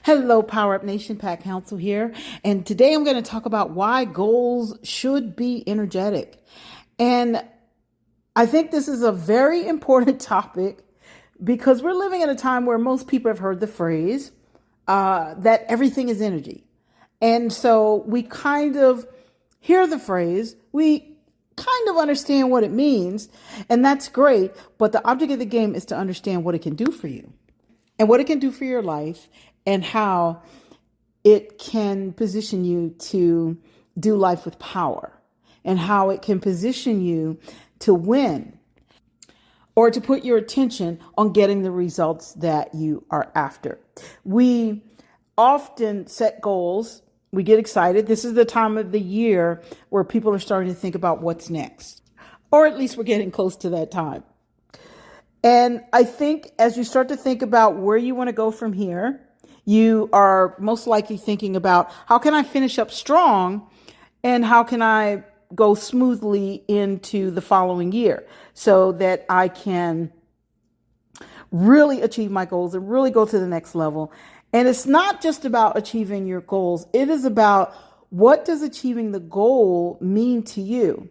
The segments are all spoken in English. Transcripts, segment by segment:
Hello, Power Up Nation, Pat Council here. And today I'm going to talk about why goals should be energetic. And I think this is a very important topic because we're living in a time where most people have heard the phrase that everything is energy. And so we kind of hear the phrase, we kind of understand what it means, and that's great. But the object of the game is to understand what it can do for you and what it can do for your life and how it can position you to do life with power and how it can position you to win or to put your attention on getting the results that you are after. We often set goals. We get excited. This is the time of the year where people are starting to think about what's next, or at least we're getting close to that time. And I think as you start to think about where you want to go from here, you are most likely thinking about how can I finish up strong and how can I go smoothly into the following year so that I can really achieve my goals and really go to the next level. And it's not just about achieving your goals. It is about what does achieving the goal mean to you?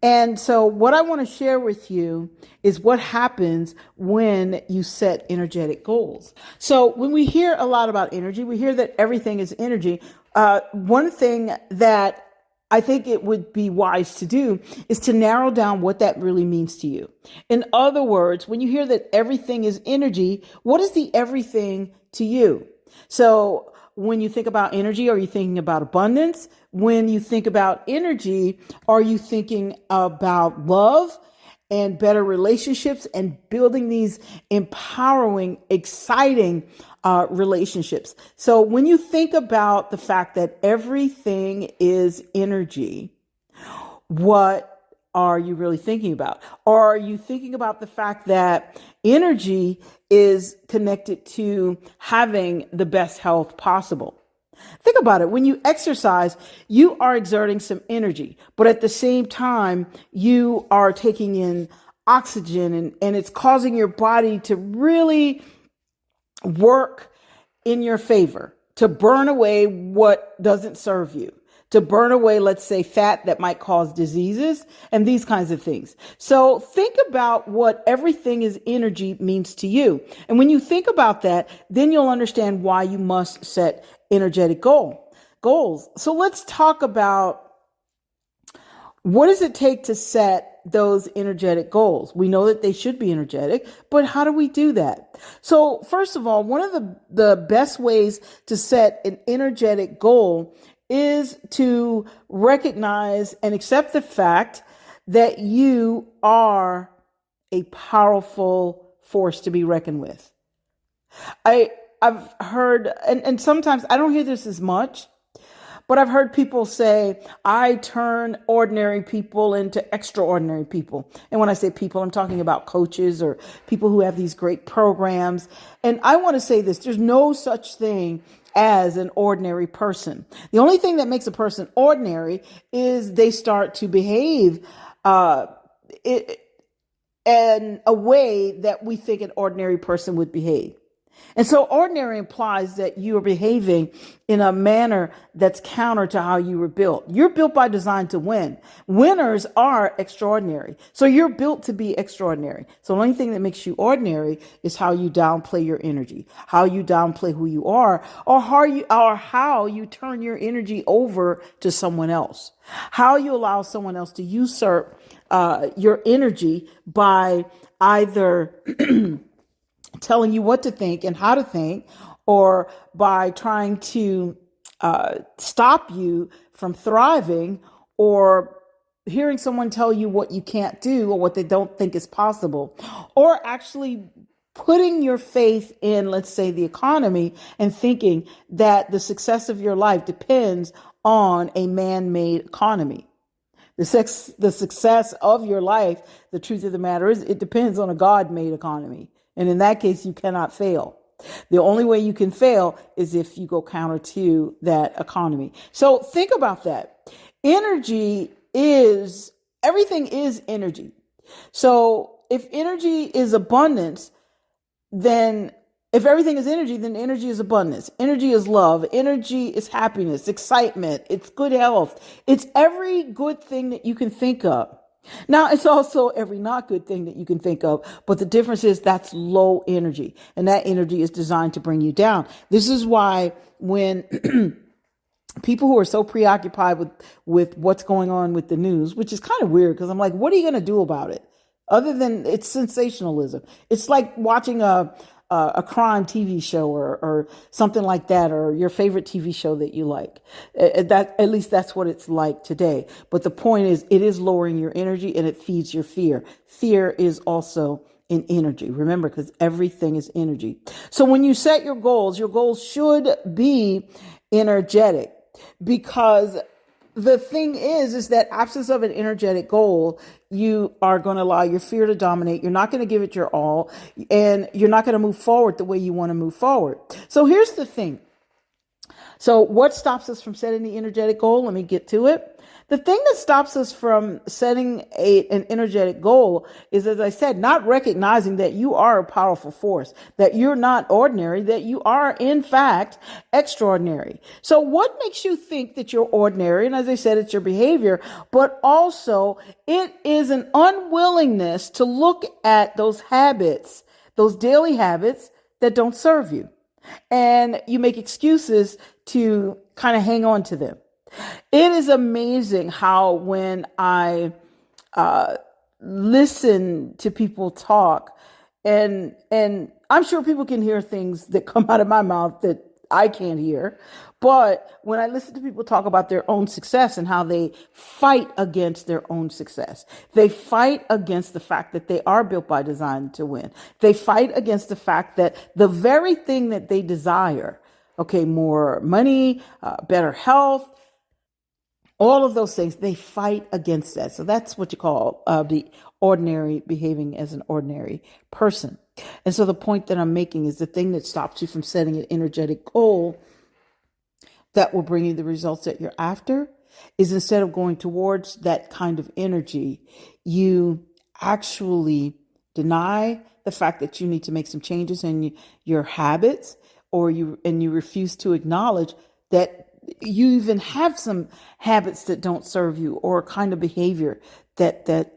And so what I want to share with you is what happens when you set energetic goals. So when we hear a lot about energy, we hear that everything is energy. One thing that I think it would be wise to do is to narrow down what that really means to you. In other words, when you hear that everything is energy, what is the everything to you? So when you think about energy, are you thinking about abundance? When you think about energy, are you thinking about love and better relationships and building these empowering, exciting relationships? So when you think about the fact that everything is energy, what are you really thinking about? Or are you thinking about the fact that energy is connected to having the best health possible? Think about it. When you exercise, you are exerting some energy, but at the same time, you are taking in oxygen and it's causing your body to really work in your favor, to burn away what doesn't serve you, to burn away, let's say, fat that might cause diseases and these kinds of things. So think about what everything is energy means to you. And when you think about that, then you'll understand why you must set energetic goals. So let's talk about what does it take to set those energetic goals? We know that they should be energetic, but how do we do that? So first of all, one of the best ways to set an energetic goal is to recognize and accept the fact that you are a powerful force to be reckoned with. I've heard, and sometimes I don't hear this as much, but I've heard people say, I turn ordinary people into extraordinary people. And when I say people, I'm talking about coaches or people who have these great programs. And I want to say this, there's no such thing as an ordinary person. The only thing that makes a person ordinary is they start to behave in a way that we think an ordinary person would behave. And so ordinary implies that you are behaving in a manner that's counter to how you were built. You're built by design to win. Winners are extraordinary. So you're built to be extraordinary. So the only thing that makes you ordinary is how you downplay your energy, how you downplay who you are, or how you turn your energy over to someone else, how you allow someone else to usurp your energy by either telling you what to think and how to think, or by trying to stop you from thriving, or hearing someone tell you what you can't do or what they don't think is possible, or actually putting your faith in, let's say, the economy and thinking that the success of your life depends on a man-made economy. The success of your life, the truth of the matter is, it depends on a God-made economy. And in that case, you cannot fail. The only way you can fail is if you go counter to that economy. So think about that. Everything is energy. So if energy is abundance, then If everything is energy, then energy is abundance. Energy is love. Energy is happiness, excitement. It's good health. It's every good thing that you can think of. Now, it's also every not good thing that you can think of, but the difference is that's low energy, and that energy is designed to bring you down. This is why when people who are so preoccupied with what's going on with the news, which is kind of weird because I'm like, what are you going to do about it? Other than it's sensationalism. It's like watching a crime TV show or something like that, or your favorite TV show that you like. That, at least that's what it's like today. But the point is, it is lowering your energy and it feeds your fear. Fear is also an energy. Remember, because everything is energy. So when you set your goals should be energetic, because the thing is that absence of an energetic goal, you are going to allow your fear to dominate. You're not going to give it your all, and you're not going to move forward the way you want to move forward. So here's the thing. So what stops us from setting the energetic goal? Let me get to it. The thing that stops us from setting an energetic goal is, as I said, not recognizing that you are a powerful force, that you're not ordinary, that you are, in fact, extraordinary. So what makes you think that you're ordinary? And as I said, it's your behavior, but also it is an unwillingness to look at those habits, those daily habits that don't serve you. And you make excuses to kind of hang on to them. It is amazing how when I listen to people talk, and I'm sure people can hear things that come out of my mouth that I can't hear, but when I listen to people talk about their own success and how they fight against their own success, they fight against the fact that they are built by design to win. They fight against the fact that the very thing that they desire, okay, more money, better health, all of those things, they fight against that. So that's what you call the ordinary, behaving as an ordinary person. And so the point that I'm making is the thing that stops you from setting an energetic goal that will bring you the results that you're after is, instead of going towards that kind of energy, you actually deny the fact that you need to make some changes in your habits, or you refuse to acknowledge that you even have some habits that don't serve you, or a kind of behavior that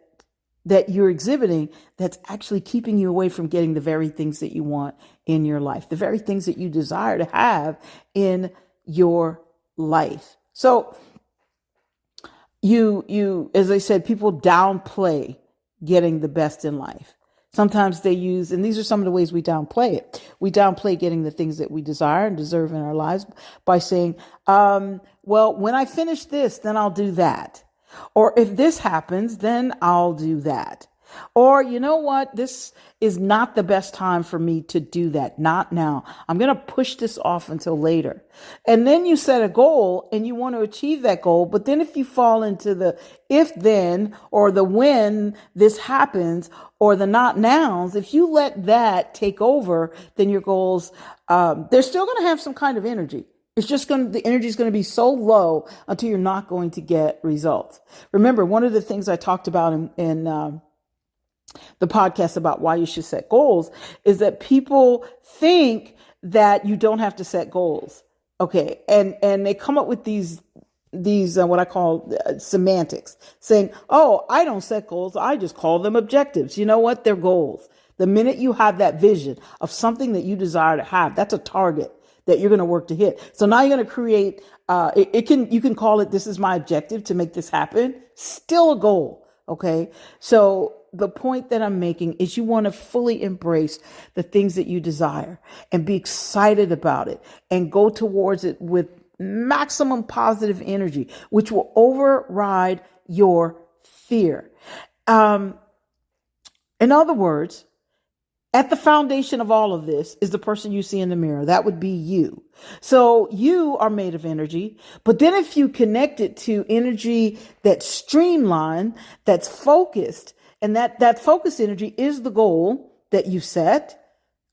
you're exhibiting that's actually keeping you away from getting the very things that you want in your life, the very things that you desire to have in your life. So you, as I said, people downplay getting the best in life. Sometimes they use, and these are some of the ways we downplay it. We downplay getting the things that we desire and deserve in our lives by saying, well, when I finish this, then I'll do that. Or if this happens, then I'll do that. Or, you know what? This is not the best time for me to do that. Not now. I'm going to push this off until later. And then you set a goal and you want to achieve that goal. But then if you fall into the if then, or the when this happens, or the not nows, if you let that take over, then your goals, they're still going to have some kind of energy. It's just the energy is going to be so low until you're not going to get results. Remember, one of the things I talked about in the podcast about why you should set goals is that people think that you don't have to set goals. Okay. And they come up with these what I call semantics, saying, oh, I don't set goals. I just call them objectives. You know what? They're goals. The minute you have that vision of something that you desire to have, that's a target that you're going to work to hit. So now you're going to create, you can call it, this is my objective to make this happen. Still a goal. Okay. So the point that I'm making is you want to fully embrace the things that you desire and be excited about it and go towards it with maximum positive energy, which will override your fear. In other words, at the foundation of all of this is the person you see in the mirror. That would be you. So you are made of energy, but then if you connect it to energy that's streamlined, that's focused, and that focused energy is the goal that you set,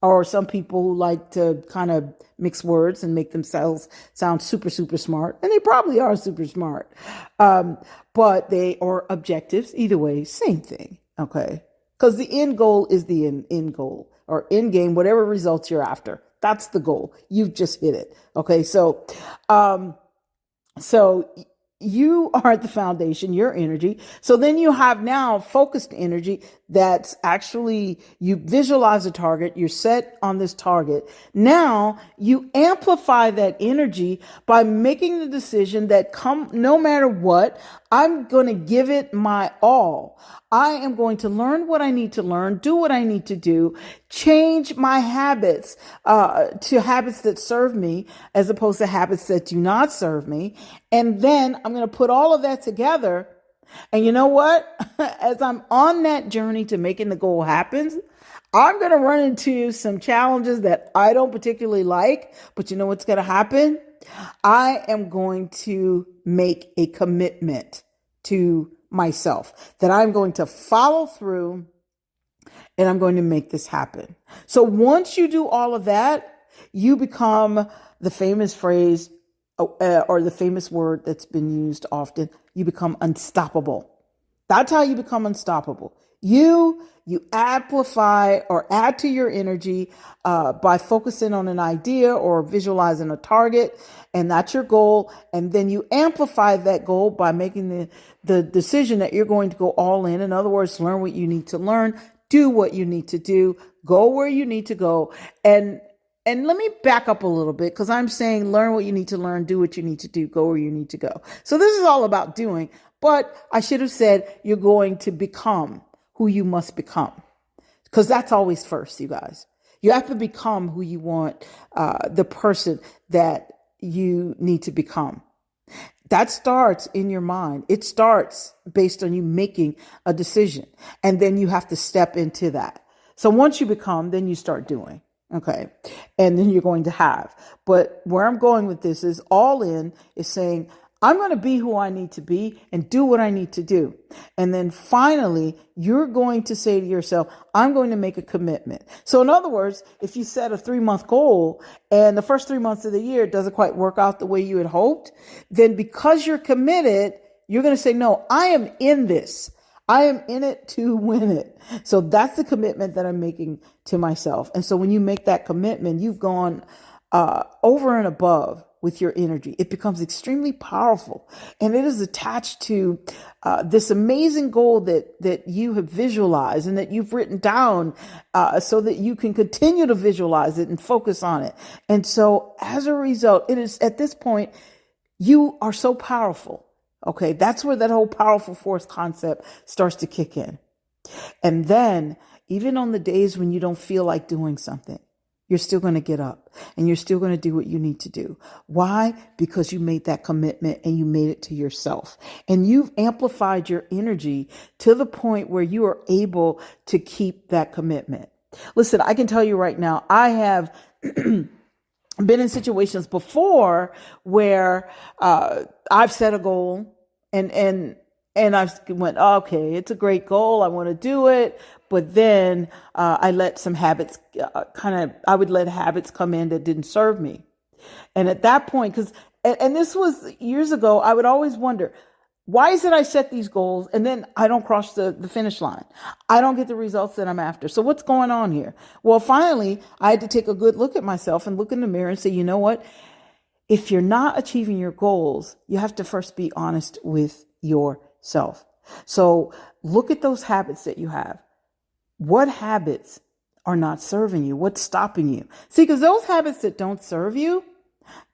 or some people who like to kind of mix words and make themselves sound super, super smart. And they probably are super smart. But they are objectives. Either way, same thing. Okay. Because the end goal is the end goal. or end game, whatever results you're after. That's the goal. You've just hit it. Okay. Um, so you are at the foundation, your energy. So then you have now focused energy that's actually, you visualize a target, you're set on this target. Now you amplify that energy by making the decision that no matter what, I'm going to give it my all. I am going to learn what I need to learn, do what I need to do, change my habits to habits that serve me as opposed to habits that do not serve me. And then I'm going to put all of that together. And you know what? As I'm on that journey to making the goal happen, I'm going to run into some challenges that I don't particularly like. But you know what's going to happen? I am going to make a commitment to myself that I'm going to follow through and I'm going to make this happen. So once you do all of that, you become the famous phrase or the famous word that's been used often. You become unstoppable. That's how you become unstoppable. You amplify or add to your energy by focusing on an idea or visualizing a target, and that's your goal. And then you amplify that goal by making the decision that you're going to go all in. In other words, learn what you need to learn, do what you need to do, go where you need to go. And let me back up a little bit, because I'm saying learn what you need to learn, do what you need to do, go where you need to go. So this is all about doing, but I should have said you're going to become who you must become, because that's always first, you guys. You have to become who you want, the person that you need to become. That starts in your mind. It starts based on you making a decision, and then you have to step into that. So once you become, then you start doing. Okay. And then you're going to have. But where I'm going with this is all in is saying, I'm going to be who I need to be and do what I need to do. And then finally, you're going to say to yourself, I'm going to make a commitment. So in other words, if you set a 3-month goal and the first 3 months of the year doesn't quite work out the way you had hoped, then because you're committed, you're going to say, no, I am in this. I am in it to win it. So that's the commitment that I'm making to myself. And so when you make that commitment, you've gone over and above with your energy. It becomes extremely powerful, and it is attached to this amazing goal that you have visualized and that you've written down so that you can continue to visualize it and focus on it. And so as a result, it is at this point, you are so powerful. Okay, that's where that whole powerful force concept starts to kick in. And then even on the days when you don't feel like doing something, you're still going to get up and you're still going to do what you need to do. Why? Because you made that commitment and you made it to yourself, and you've amplified your energy to the point where you are able to keep that commitment. Listen, I can tell you right now, I have been in situations before where I've set a goal and I went, okay, it's a great goal. I want to do it. But then I let some habits I would let habits come in that didn't serve me. And at that point, and this was years ago, I would always wonder, why is it I set these goals and then I don't cross the finish line? I don't get the results that I'm after. So what's going on here? Well, finally, I had to take a good look at myself and look in the mirror and say, you know what? If you're not achieving your goals, you have to first be honest with yourself. So look at those habits that you have. What habits are not serving you? What's stopping you? See, because those habits that don't serve you,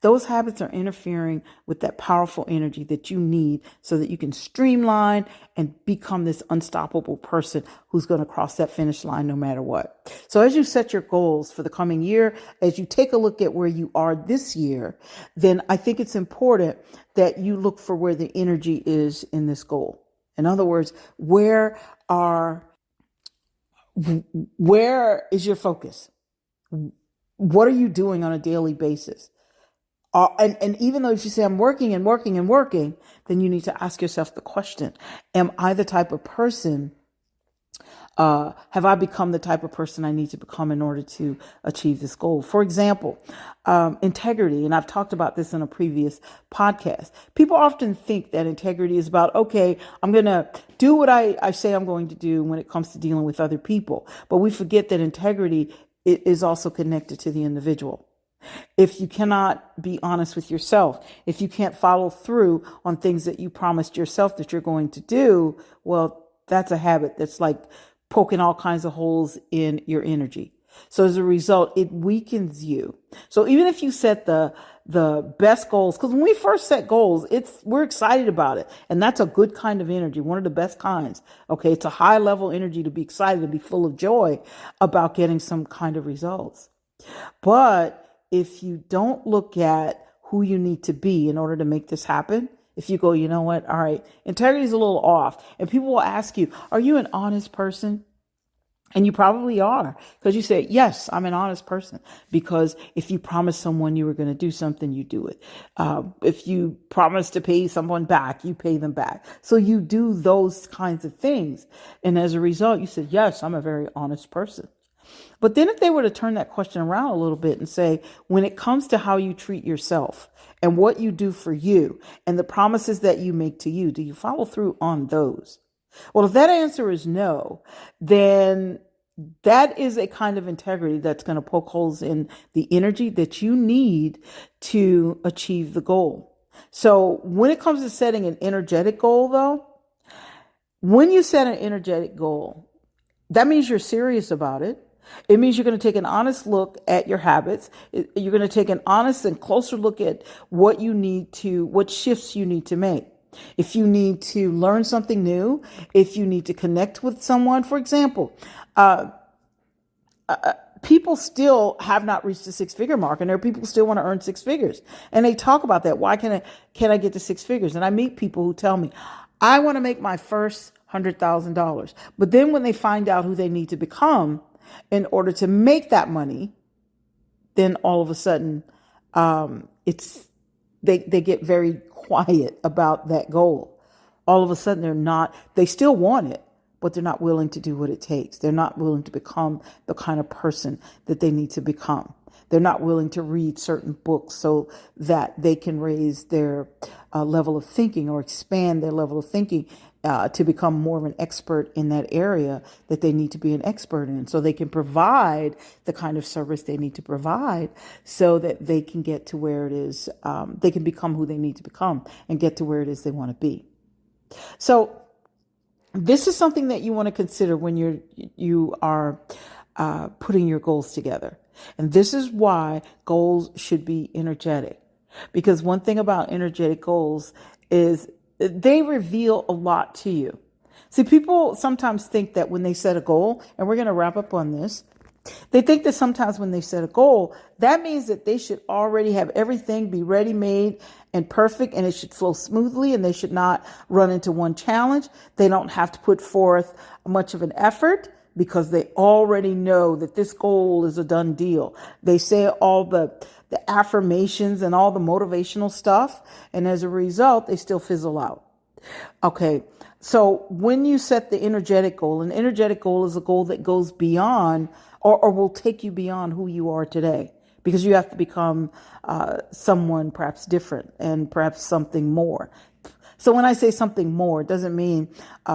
those habits are interfering with that powerful energy that you need so that you can streamline and become this unstoppable person who's going to cross that finish line no matter what. So as you set your goals for the coming year, as you take a look at where you are this year, then I think it's important that you look for where the energy is in this goal. In other words, where is your focus? What are you doing on a daily basis? And even though if you say I'm working and working and working, then you need to ask yourself the question, am I the type of person Have I become the type of person I need to become in order to achieve this goal? For example, integrity. And I've talked about this in a previous podcast. People often think that integrity is about, okay, I'm going to do what I say I'm going to do when it comes to dealing with other people. But we forget that integrity is also connected to the individual. If you cannot be honest with yourself, if you can't follow through on things that you promised yourself that you're going to do, well, that's a habit that's like poking all kinds of holes in your energy. So as a result, it weakens you. So even if you set the best goals, because when we first set goals, we're excited about it. And that's a good kind of energy, one of the best kinds. Okay, it's a high level energy to be excited, to be full of joy about getting some kind of results. But if you don't look at who you need to be in order to make this happen, if you go, you know what, all right, integrity is a little off. And people will ask you, are you an honest person? And you probably are, because you say, yes, I'm an honest person. Because if you promise someone you were going to do something, you do it. If you promise to pay someone back, you pay them back. So you do those kinds of things. And as a result, you said, yes, I'm a very honest person. But then if they were to turn that question around a little bit and say, when it comes to how you treat yourself and what you do for you and the promises that you make to you, do you follow through on those? Well, if that answer is no, then that is a kind of integrity that's going to poke holes in the energy that you need to achieve the goal. So when it comes to setting an energetic goal, though, when you set an energetic goal, that means you're serious about it. It means you're going to take an honest look at your habits. You're going to take an honest and closer look at what shifts you need to make. If you need to learn something new, if you need to connect with someone, for example, people still have not reached the six-figure mark, and there are people who still want to earn six figures. And they talk about that. Why can I get to six figures? And I meet people who tell me, I want to make my first $100,000. But then when they find out who they need to become in order to make that money, then all of a sudden, they get very quiet about that goal. All of a sudden they still want it, but they're not willing to do what it takes. They're not willing to become the kind of person that they need to become. They're not willing to read certain books so that they can raise their level of thinking or expand their level of thinking to become more of an expert in that area that they need to be an expert in, so they can provide the kind of service they need to provide so that they can get to where it is, they can become who they need to become and get to where it is they want to be. So this is something that you want to consider when you are putting your goals together. And this is why goals should be energetic. Because one thing about energetic goals is they reveal a lot to you. See, people sometimes think that when they set a goal, and we're going to wrap up on this, they think that sometimes when they set a goal, that means that they should already have everything be ready-made and perfect, and it should flow smoothly, and they should not run into one challenge. They don't have to put forth much of an effort because they already know that this goal is a done deal. They say all the affirmations and all the motivational stuff, and as a result, they still fizzle out. Okay, so when you set the energetic goal, an energetic goal is a goal that goes beyond or will take you beyond who you are today, because you have to become someone perhaps different and perhaps something more. So when I say something more, it doesn't mean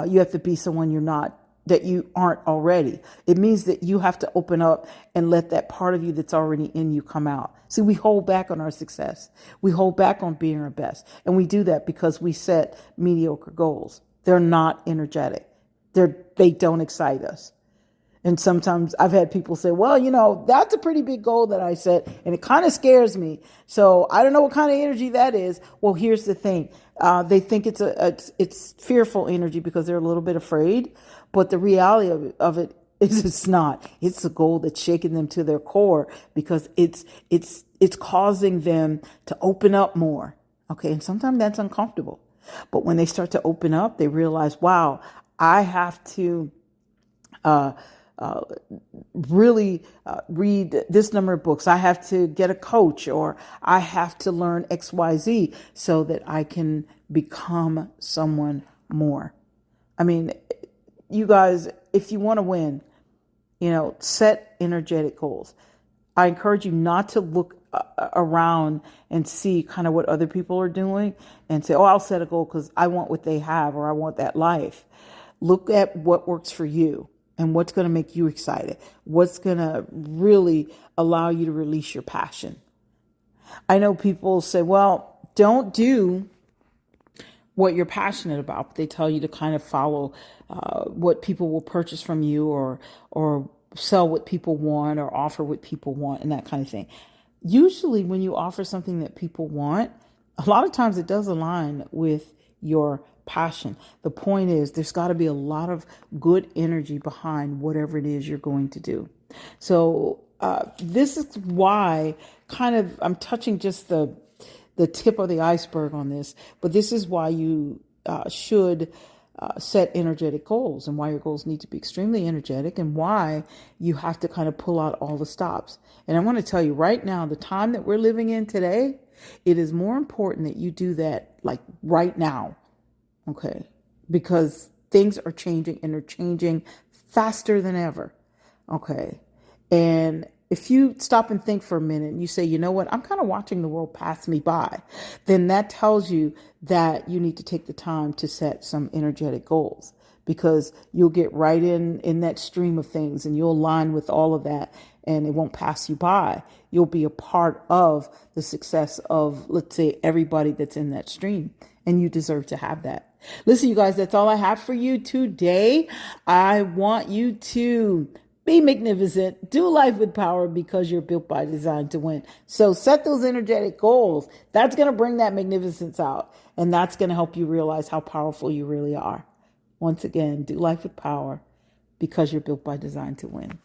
you have to be someone that you aren't already. It means that you have to open up and let that part of you that's already in you come out. See, we hold back on our success. We hold back on being our best. And we do that because we set mediocre goals. They're not energetic. They don't excite us. And sometimes I've had people say, well, that's a pretty big goal that I set, and it kind of scares me. So I don't know what kind of energy that is. Well, here's the thing. They think it's fearful energy because they're a little bit afraid. But the reality of it is it's not. It's a goal that's shaking them to their core because it's causing them to open up more. Okay. And sometimes that's uncomfortable. But when they start to open up, they realize, wow, I have to really read this number of books. I have to get a coach, or I have to learn XYZ so that I can become someone more. I mean, you guys, if you want to win, set energetic goals. I encourage you not to look around and see kind of what other people are doing and say, oh, I'll set a goal because I want what they have or I want that life. Look at what works for you and what's going to make you excited. What's going to really allow you to release your passion. I know people say, well, don't do what you're passionate about. They tell you to kind of follow what people will purchase from you or sell what people want or offer what people want and that kind of thing. Usually when you offer something that people want, a lot of times it does align with your passion. The point is there's got to be a lot of good energy behind whatever it is you're going to do. So this is why I'm touching just the tip of the iceberg on this, but this is why you should set energetic goals and why your goals need to be extremely energetic and why you have to kind of pull out all the stops. And I want to tell you right now, the time that we're living in today, it is more important that you do that like right now. Okay. Because things are changing and they're changing faster than ever. Okay. And if you stop and think for a minute and you say, you know what, I'm kind of watching the world pass me by, then that tells you that you need to take the time to set some energetic goals because you'll get right in that stream of things and you'll align with all of that and it won't pass you by. You'll be a part of the success of, let's say, everybody that's in that stream, and you deserve to have that. Listen, you guys, that's all I have for you today. I want you to be magnificent. Do life with power because you're built by design to win. So set those energetic goals. That's going to bring that magnificence out. And that's going to help you realize how powerful you really are. Once again, do life with power because you're built by design to win.